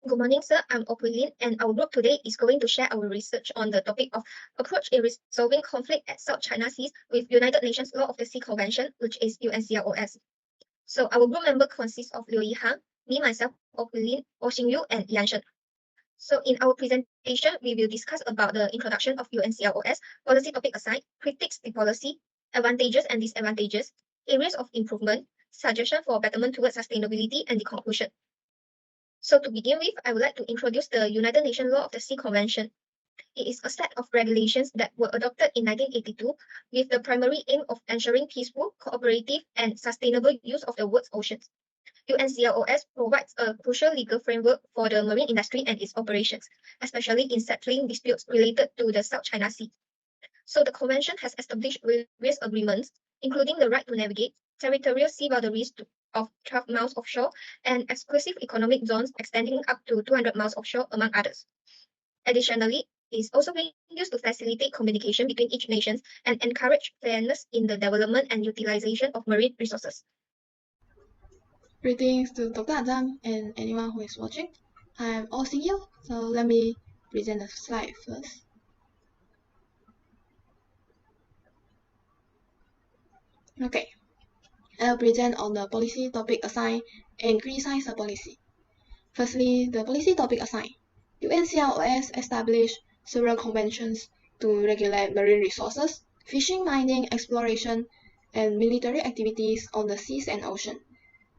Good morning, sir. I'm Opulin, and our group today is going to share our research on the topic of approach in resolving conflict at South China Seas with United Nations Law of the Sea Convention, which is UNCLOS. So our group member consists of YIHANG, me, myself, Opulin, Oxingyu, and Yanshen. So in our presentation, we will discuss about the introduction of UNCLOS, policy topic aside, critiques the policy, advantages and disadvantages, areas of improvement, suggestion for betterment towards sustainability, and the conclusion. So to begin with, I would like to introduce the United Nations Law of the Sea Convention. It is a set of regulations that were adopted in 1982 with the primary aim of ensuring peaceful, cooperative, and sustainable use of the world's oceans. UNCLOS provides a crucial legal framework for the marine industry and its operations, especially in settling disputes related to the South China Sea. So the convention has established various agreements, including the right to navigate, territorial sea boundaries of 12 miles offshore, and exclusive economic zones extending up to 200 miles offshore, among others. Additionally, it is also being used to facilitate communication between each nation and encourage fairness in the development and utilization of marine resources. Greetings to Dr. Adam and anyone who is watching. I'm Oxingyu, so let me present the slide first. Okay, I'll present on the policy topic assigned and criticize the policy. Firstly, the policy topic assigned. UNCLOS established several conventions to regulate marine resources, fishing, mining, exploration, and military activities on the seas and ocean.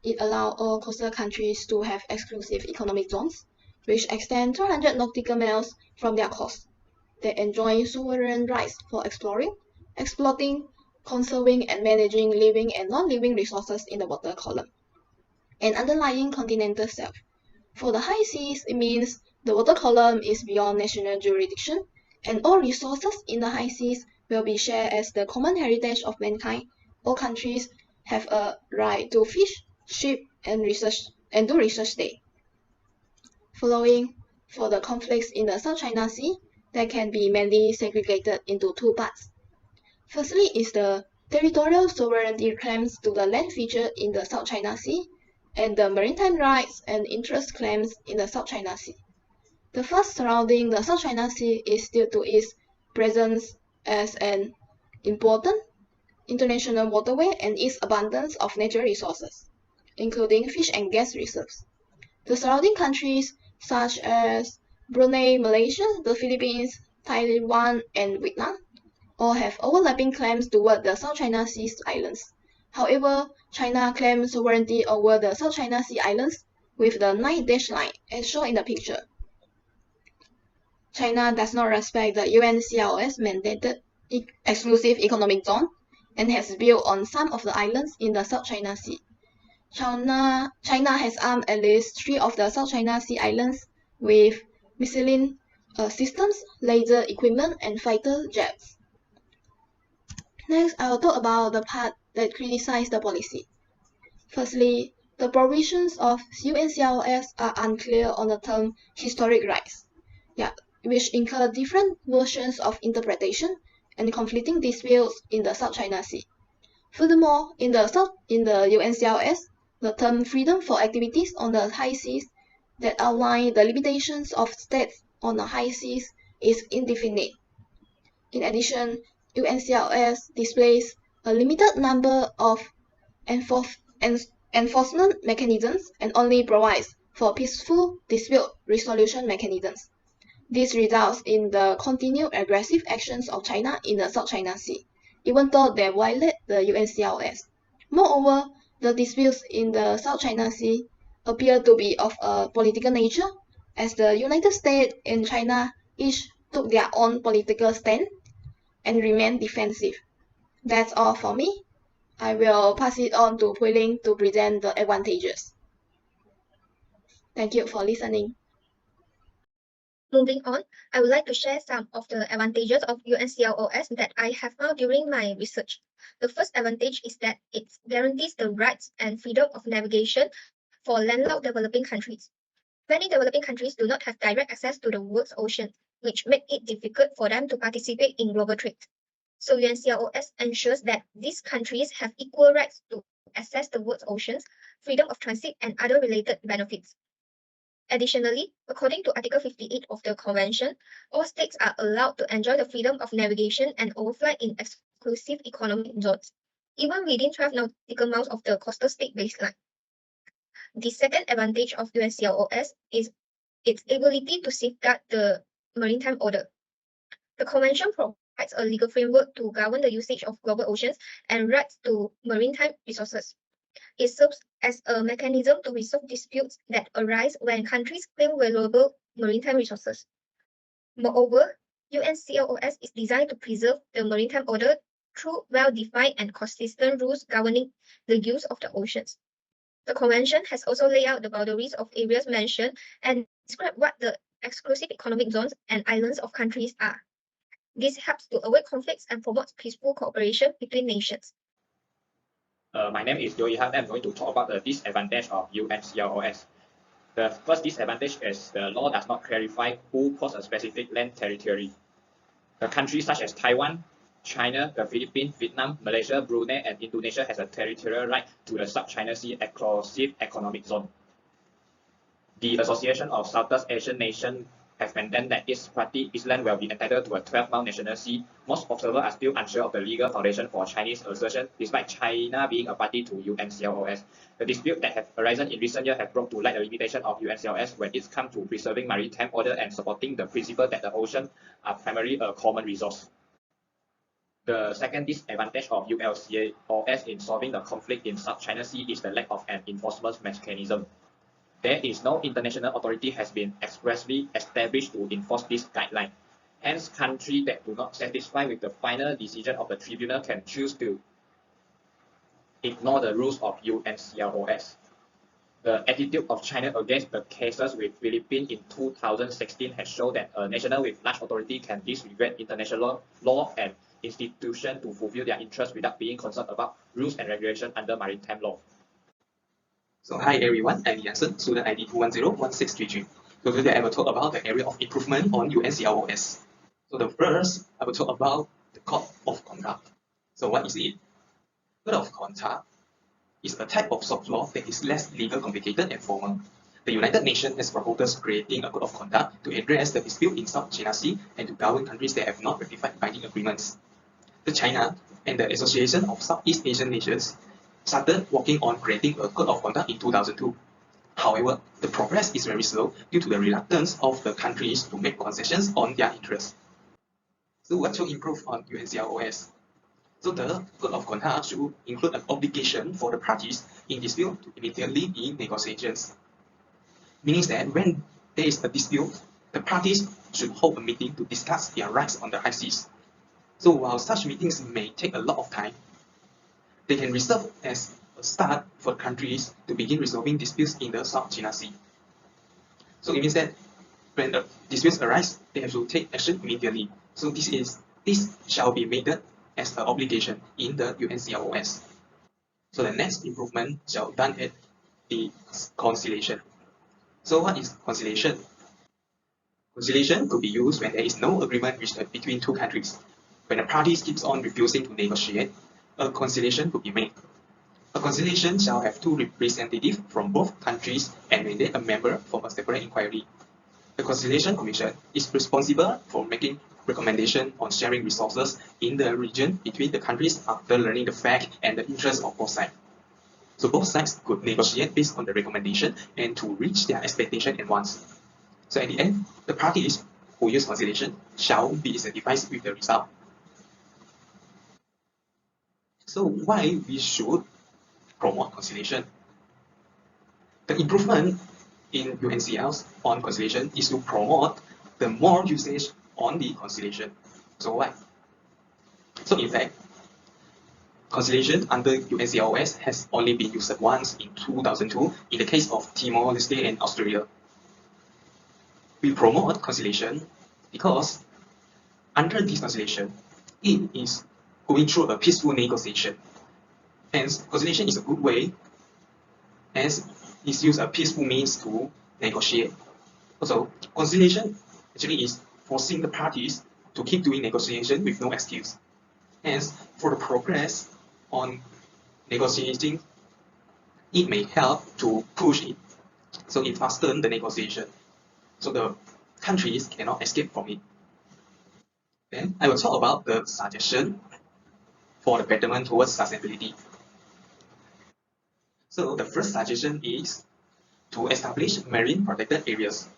It allows all coastal countries to have exclusive economic zones, which extend 200 nautical miles from their coast. They enjoy sovereign rights for exploring, exploiting, conserving, and managing living and non-living resources in the water column and underlying continental shelf. For the high seas, it means the water column is beyond national jurisdiction, and all resources in the high seas will be shared as the common heritage of mankind. All countries have a right to fish, ship, and do research there. Following, for the conflicts in the South China Sea, they can be mainly segregated into two parts. Firstly is the territorial sovereignty claims to the land featured in the South China Sea, and the maritime rights and interest claims in the South China Sea. The first surrounding the South China Sea is due to its presence as an important international waterway and its abundance of natural resources, including fish and gas reserves. The surrounding countries, such as Brunei, Malaysia, the Philippines, Taiwan, and Vietnam, all have overlapping claims toward the South China Sea islands. However, China claims sovereignty over the South China Sea islands with the 9 dashed line as shown in the picture. China does not respect the UNCLOS mandated exclusive economic zone and has built on some of the islands in the South China Sea. China has armed at least 3 of the South China Sea islands with missile systems, laser equipment, and fighter jets. Next, I will talk about the part that criticizes the policy. Firstly, the provisions of UNCLOS are unclear on the term historic rights, which incur different versions of interpretation and conflicting disputes in the South China Sea. Furthermore, in the UNCLOS, the term freedom for activities on the high seas that outline the limitations of states on the high seas is indefinite. In addition, UNCLOS displays a limited number of enforcement mechanisms and only provides for peaceful dispute resolution mechanisms. This results in the continued aggressive actions of China in the South China Sea, even though they violate the UNCLOS. Moreover, the disputes in the South China Sea appear to be of a political nature, as the United States and China each took their own political stand and remain defensive. That's all for me. I will pass it on to Hui-Ling to present the advantages. Thank you for listening. Moving on, I would like to share some of the advantages of UNCLOS that I have found during my research. The first advantage is that it guarantees the rights and freedom of navigation for landlocked developing countries. Many developing countries do not have direct access to the world's ocean, which make it difficult for them to participate in global trade. So UNCLOS ensures that these countries have equal rights to access the world's oceans, freedom of transit, and other related benefits. Additionally, according to Article 58 of the Convention, all states are allowed to enjoy the freedom of navigation and overflight in exclusive economic zones, even within 12 nautical miles of the coastal state baseline. The second advantage of UNCLOS is its ability to safeguard the maritime order. The Convention provides a legal framework to govern the usage of global oceans and rights to maritime resources. It serves as a mechanism to resolve disputes that arise when countries claim valuable maritime resources. Moreover, UNCLOS is designed to preserve the maritime order through well-defined and consistent rules governing the use of the oceans. The Convention has also laid out the boundaries of areas mentioned and described what the exclusive economic zones and islands of countries are. This helps to avoid conflicts and promotes peaceful cooperation between nations. My name is YIHANG. I'm going to talk about the disadvantage of UNCLOS. The first disadvantage is the law does not clarify who holds a specific land territory. The countries such as Taiwan, China, the Philippines, Vietnam, Malaysia, Brunei, and Indonesia has a territorial right to the South China Sea Exclusive Economic Zone. The Association of Southeast Asian Nations has maintained that each party, Island, will be entitled to a 12-mile national sea. Most observers are still unsure of the legal foundation for Chinese assertion, despite China being a party to UNCLOS. The dispute that have arisen in recent years have brought to light the limitation of UNCLOS when it's come to preserving maritime order and supporting the principle that the ocean are primarily a common resource. The second disadvantage of UNCLOS in solving the conflict in South China Sea is the lack of an enforcement mechanism. There is no international authority has been expressly established to enforce this guideline. Hence, countries that do not satisfy with the final decision of the tribunal can choose to ignore the rules of UNCLOS. The attitude of China against the cases with Philippines in 2016 has shown that a nation with large authority can disregard international law and institutions to fulfill their interests without being concerned about rules and regulations under maritime law. So hi everyone, I'm Yanson, student ID 2101633. So today I will talk about the area of improvement on UNCLOS. So the first, I will talk about the Code of Conduct. So what is it? Code of Conduct is a type of soft law that is less legal, complicated, and formal. The United Nations has proposed creating a code of conduct to address the dispute in South China Sea and to govern countries that have not ratified binding agreements. The China and the Association of Southeast Asian Nations started working on creating a code of conduct in 2002. However, the progress is very slow due to the reluctance of the countries to make concessions on their interests. So what should improve on UNCLOS? So the code of conduct should include an obligation for the parties in dispute to immediately be negotiations. Meaning that when there is a dispute, the parties should hold a meeting to discuss their rights on the high seas. So while such meetings may take a lot of time, they can serve as a start for countries to begin resolving disputes in the South China Sea. So it means that when the disputes arise, they have to take action immediately. So this shall be made as an obligation in the UNCLOS. So the next improvement shall be done at the conciliation. So what is conciliation? Conciliation could be used when there is no agreement reached between two countries. When a party keeps on refusing to negotiate, a conciliation could be made. A conciliation shall have two representatives from both countries and mandate a member from a separate inquiry. The Conciliation Commission is responsible for making recommendations on sharing resources in the region between the countries after learning the fact and the interests of both sides. So both sides could negotiate based on the recommendation and to reach their expectation and wants. So at the end, the parties who use conciliation shall be incentivized with the result. So why we should promote conciliation? The improvement in UNCLs on conciliation is to promote the more usage on the conciliation. So why? So in fact, conciliation under UNCLOS has only been used once in 2002 in the case of Timor-Leste and Australia. We promote conciliation because under this conciliation, it is going through a peaceful negotiation. Hence, conciliation is a good way as it uses a peaceful means to negotiate. Also, conciliation actually is forcing the parties to keep doing negotiation with no excuse. Hence, for the progress on negotiating, it may help to push it So it fastens the negotiation. So the countries cannot escape from it. Then I will talk about the suggestion for the betterment towards sustainability. So the first suggestion is to establish marine protected areas.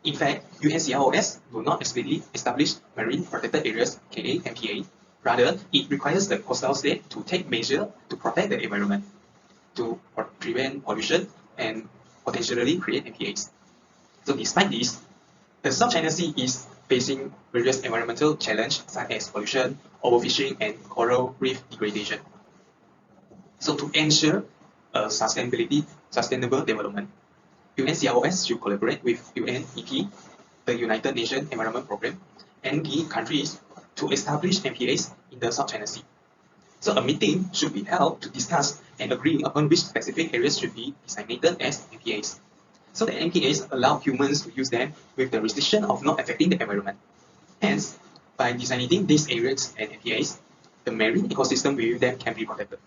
In fact, UNCLOS do not explicitly establish marine protected areas, aka MPA. Rather, it requires the coastal state to take measures to protect the environment, to prevent pollution, and potentially create MPAs. So despite this, the South China Sea is facing various environmental challenges such as pollution, overfishing, and coral reef degradation. So to ensure sustainable development, UNCLOS should collaborate with UNEP, the United Nations Environment Programme, and the countries to establish MPAs in the South China Sea. So a meeting should be held to discuss and agree upon which specific areas should be designated as MPAs. So the MPAs allow humans to use them with the restriction of not affecting the environment. Hence, by designating these areas as MPAs, the marine ecosystem within them can be protected.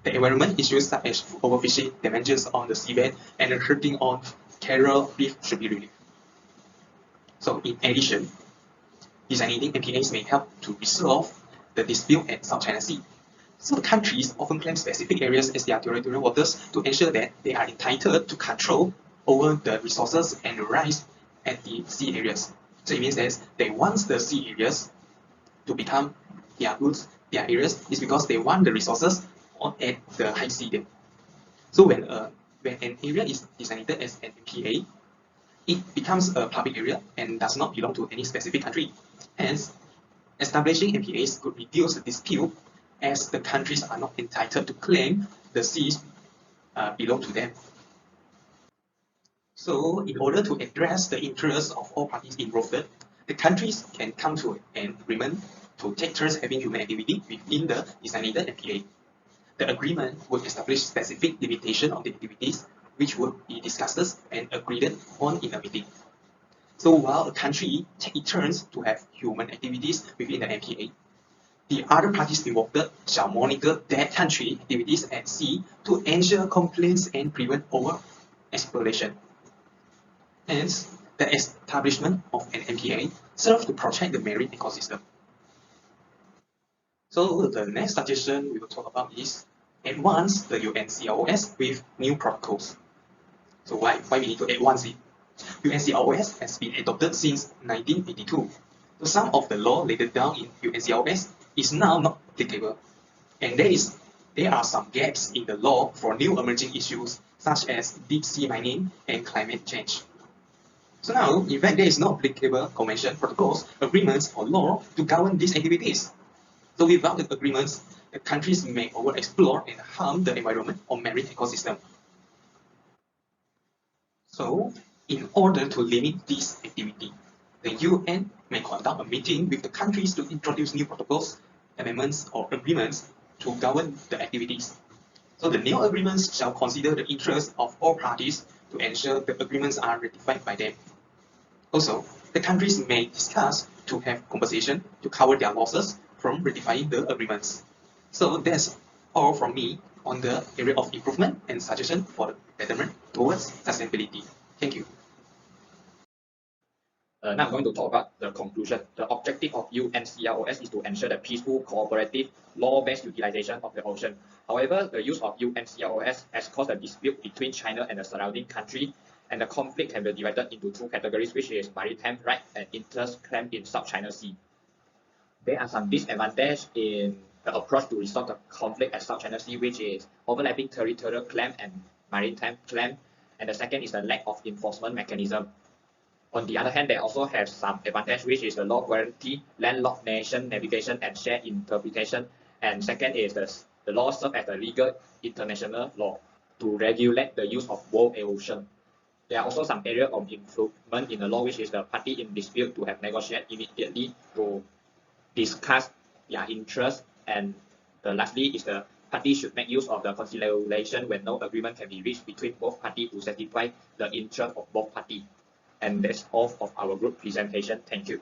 The environment issues such as overfishing, damages on the seabed, and the hurting on coral reef should be relieved. So in addition, designating MPAs may help to resolve the dispute at South China Sea. So the countries often claim specific areas as their territorial waters to ensure that they are entitled to control over the resources and the rights at the sea areas. So it means that they want the sea areas to become their goods, their areas, is because they want the resources at the high sea depth. So when an area is designated as an MPA, it becomes a public area and does not belong to any specific country. Hence, establishing MPAs could reduce the dispute as the countries are not entitled to claim the seas belong to them. So in order to address the interests of all parties involved, the countries can come to an agreement to take turns having human activity within the designated MPA. The agreement would establish specific limitation of the activities which would be discussed and agreed on in a meeting. So while a country takes turns to have human activities within the MPA, the other parties involved shall monitor that country activities at sea to ensure complaints and prevent over-exploitation. Hence, the establishment of an MPA serves to protect the marine ecosystem. So the next suggestion we will talk about is advance the UNCLOS with new protocols. So why we need to advance it? UNCLOS has been adopted since 1982. So some of the law laid down in UNCLOS is now not applicable. And there are some gaps in the law for new emerging issues such as deep sea mining and climate change. So now, in fact, there is no applicable convention, protocols, agreements, or law to govern these activities. So without the agreements, the countries may overexplore and harm the environment or marine ecosystem. So, in order to limit this activity, the UN may conduct a meeting with the countries to introduce new protocols, amendments, or agreements to govern the activities. So the new agreements shall consider the interests of all parties to ensure the agreements are ratified by them. Also, the countries may discuss to have compensation to cover their losses from ratifying the agreements. So that's all from me on the area of improvement and suggestion for the betterment towards sustainability. Thank you. Now I'm going to talk about the conclusion. The objective of UNCLOS is to ensure the peaceful, cooperative, law-based utilization of the ocean. However, the use of UNCLOS has caused a dispute between China and the surrounding country, and the conflict can be divided into two categories, which is maritime right and interest claim in South China Sea. There are some disadvantages in the approach to resolve the conflict at South China Sea, which is overlapping territorial claim and maritime claim, and the second is the lack of enforcement mechanism. On the other hand, they also have some advantage, which is the law guarantee landlocked nation navigation and shared interpretation. And second is the law serves as a legal international law to regulate the use of both ocean. There are also some area of improvement in the law, which is the party in dispute to have negotiate immediately to discuss their interests. And the lastly is the party should make use of the conciliation when no agreement can be reached between both parties to satisfy the interest of both parties. And that's all of our group presentation. Thank you.